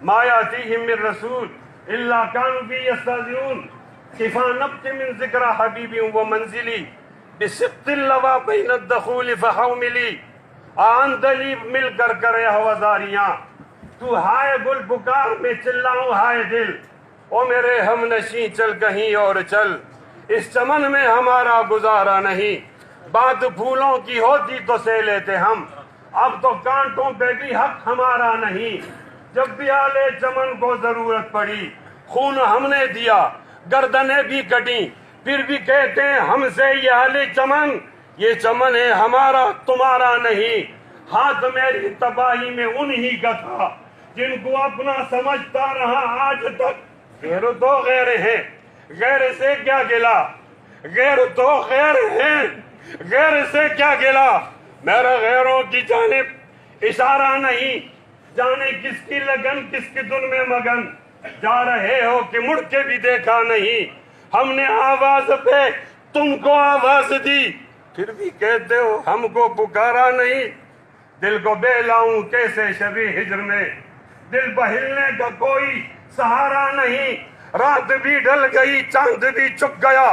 ما يأتيهم من رسول إلا كانوا به يستهزئون كيف نبكي من ذكرى حبيبي ومنزلي بسقط اللوا بين الدخول فحوملي آندلی مل کر کرے ہوازاریاں تو ہائے گل پکار میں چلاؤں ہائے دل او میرے ہم نشیں چل کہیں اور چل اس چمن میں ہمارا گزارا نہیں بات پھولوں کی ہوتی تو سے لیتے ہم اب تو کانٹوں پہ بھی حق ہمارا نہیں جب بھی آلے چمن کو ضرورت پڑی خون ہم نے دیا گردنیں بھی کٹیں پھر بھی کہتے ہیں ہم سے یہ آلے چمن یہ چمن ہے ہمارا تمہارا نہیں ہاتھ میری تباہی میں انہی کا تھا جن کو اپنا سمجھتا رہا آج تک غیر تو غیر ہیں غیر سے کیا گلا غیر تو غیر ہیں غیر سے کیا گلا میرا غیروں کی جانب اشارہ نہیں جانے کس کی لگن کس کی دل میں مگن جا رہے ہو کہ مڑ کے بھی دیکھا نہیں ہم نے آواز پہ تم کو آواز دی پھر بھی کہتے ہو ہم کو پکارا نہیں دل کو بے لاؤں کیسے شبی ہجر میں دل بہلنے کا کوئی سہارا نہیں رات بھی ڈل گئی چاند بھی چپ گیا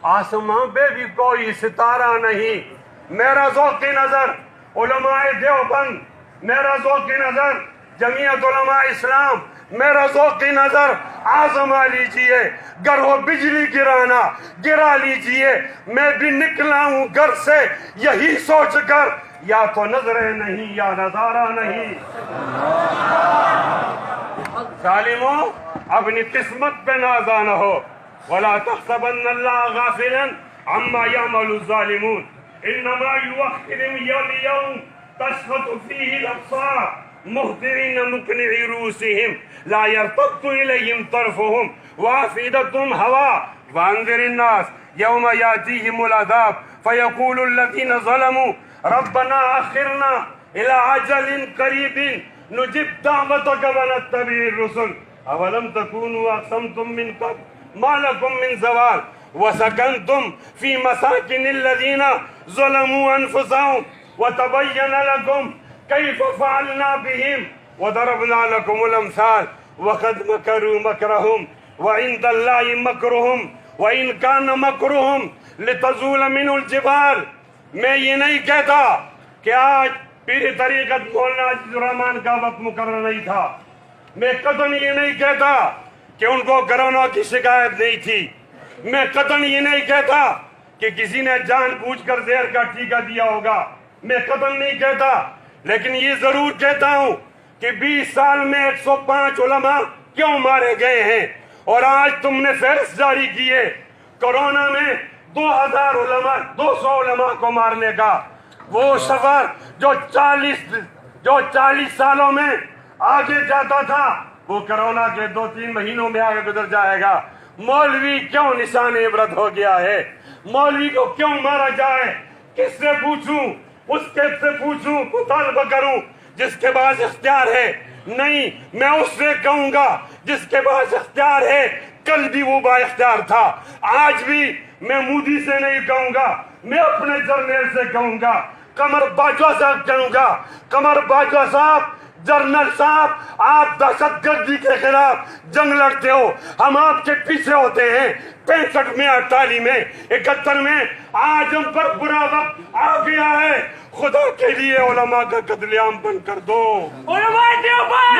آسمان پہ بھی کوئی ستارہ نہیں میرا ذوق نظر علماء دیوبند میرا ذوق نظر جمعیت علماء اسلام میرا ذوق نظر آزما لیجئے گر ہو بجلی گرانا گرا لیجئے میں بھی نکلا ہوں گھر سے یہی سوچ کر یا تو نظریں نہیں یا نظارہ نہیں ظالموں اپنی قسمت پہ نازا نہ ہو ولا تحسبن اللہ غافلا عما يعمل الظالمون انما يؤخرهم يوم تشخص فيه الابصار مهطعين مقنعي رؤوسهم لا يرتد اليهم طرفهم وافئدتهم هواء وانذر الناس يوم ياتيهم العذاب فيقول الذين ظلموا ربنا اخرنا الى اجل قريب نجب دعوتك ونتبع الرسل اولم تكونوا اقسمتم من قبل ما لكم من زوال وسكنتم في مساكن الذين ظلموا انفسهم وتبين لكم كيف فعلنا بهم وضربنا لكم الامثال وقد مكروا مكرهم وعند الله مكرهم وان كان مكرهم لتزول منه الجبال میں یہ نہیں کہتا کہ آج پیر طریقت مولانا عزیز الرحمان کا وقت مقرر نہیں تھا میں قطعاً یہ نہیں کہتا کہ ان کو کرونا کی شکایت نہیں تھی میں قطعاً یہ نہیں کہتا کہ کسی نے جان بوجھ کر زہر کا ٹیکہ دیا ہوگا میں قطعاً نہیں کہتا لیکن یہ ضرور کہتا ہوں کہ 20 سال میں 105 علماء کیوں مارے گئے ہیں اور آج تم نے فہرست جاری کی ہے کرونا میں 2000 علماء 200 علماء کو مارنے کا وہ سفر جو 40 سالوں میں آگے جاتا تھا وہ کرونا کے 2-3 مہینوں میں آگے گزر جائے گا مولوی کیوں نشان عبرت ہو گیا ہے مولوی کو کیوں مارا جائے کس سے پوچھوں اس کے سے پوچھوں مطالبہ کروں جس کے پاس اختیار ہے نہیں میں اس سے کہوں گا جس کے پاس اختیار ہے کل بھی وہ با اختیار تھا آج بھی میں مودی سے نہیں کہوں گا میں اپنے جرنیل سے کہوں گا قمر باجوہ صاحب کہوں گا قمر باجوہ صاحب جرنل صاحب آپ دہشت گردی کے خلاف جنگ لڑتے ہو ہم آپ کے پیچھے ہوتے ہیں 65 میں 48 میں 71 میں آج ہم پر برا وقت آ گیا ہے خدا کے لیے علماء کا قتل عام بند کر دو علماء دیوبند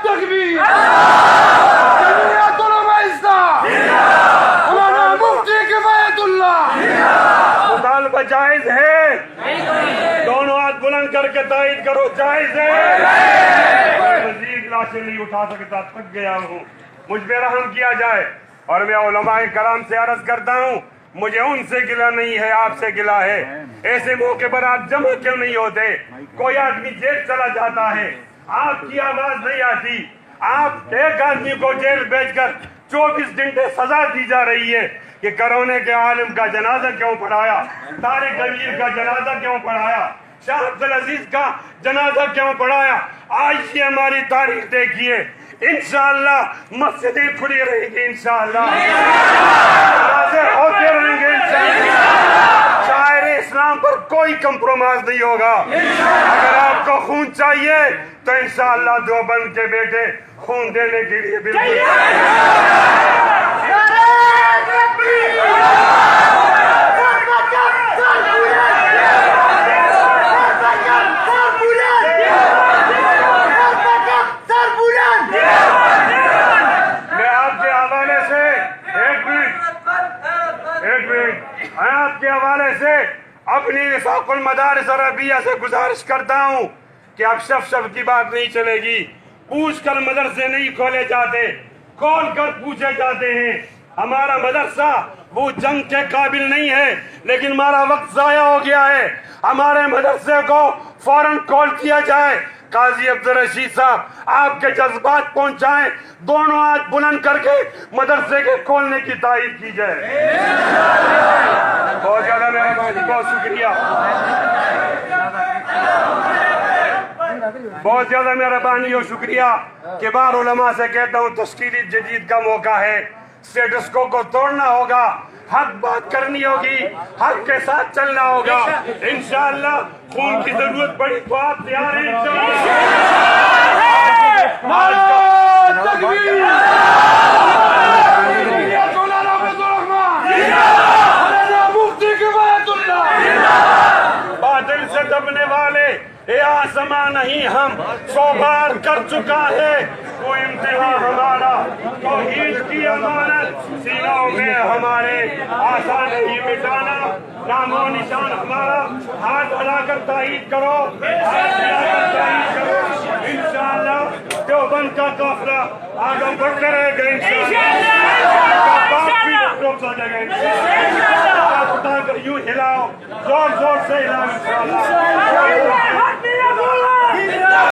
تکبیر جمعیت علماء اسلام مولانا مفتی کفایت اللہ مطالبہ جائز ہے دونوں ہاتھ بلند کر کے تائید کرو جائز ہے مزید لاشیں نہیں اٹھا سکتا تھک گیا ہوں مجھ پہ رحم کیا جائے اور میں علماء کرام سے عرض کرتا ہوں مجھے ان سے گلہ نہیں ہے آپ سے گلہ ہے ایسے موقع پر آپ جمع کیوں نہیں ہوتے کوئی آدمی جیل چلا جاتا ہے آپ کی آواز نہیں آتی آپ ایک آدمی کو جیل بھیج کر 24 گھنٹے سزا دی جا رہی ہے کہ کرونے کے عالم کا جنازہ کیوں پڑھایا طارق امیر کا جنازہ کیوں پڑھایا شاہ عبدالعزیز کا جنازہ کیوں پڑھایا آج یہ ہماری تاریخ دیکھیے انشاءاللہ مسجدیں کھلی رہیں گی انشاءاللہ جنازے ہوتے رہیں گے انشاءاللہ شاعر اسلام پر کوئی کمپرومائز نہیں ہوگا. اگر آپ کو خون چاہیے تو انشاءاللہ دیوبند کے بیٹے خون دینے کے لیے بالکل آپ کے حوالے سے اپنی وفاق المدارس عربیہ سے گزارش کرتا ہوں کہ اب شف کی بات نہیں چلے گی. پوچھ کر مدرسے نہیں کھولے جاتے, کھول کر پوچھے جاتے ہیں. ہمارا مدرسہ وہ جنگ کے قابل نہیں ہے, لیکن ہمارا وقت ضائع ہو گیا ہے. ہمارے مدرسے کو فوراً کھول کیا جائے. قاضی عبدالرشید صاحب آپ کے جذبات پہنچائیں, دونوں ہاتھ بلند کر کے مدرسے کے کھولنے کی تائید کی جائے. بہت زیادہ مہربانی, بہت شکریہ, بہت زیادہ مہربانی اور شکریہ. کبار علماء سے کہتا ہوں تشکیلی جدید کا موقع ہے, سٹیٹس کو توڑنا ہوگا, حق بات کرنی ہوگی, حق کے ساتھ چلنا ہوگا. انشاءاللہ خون کی ضرورت پڑی تو آپ تیار ہیں باطل سے دبنے والے اے آسمان نہیں ہم 100 بار کر چکا ہے وہ امتحان ہمارا. توحید کی امانت سینوں میں ہمارے آسان نہیں مٹانا. نام و نشان ہمارا, ہاتھ ہلا کر تائید کرو, ہاتھ ہلا کر تائید کرو. انشاءاللہ دیوبند کا قافلہ آگے بڑھتا رہے گا. انشاءاللہ باپ بھی روک سکے گا. انشاءاللہ ہاتھ اٹھا کر یوں ہلاؤ, زور زور سے ہلاؤ. انشاءاللہ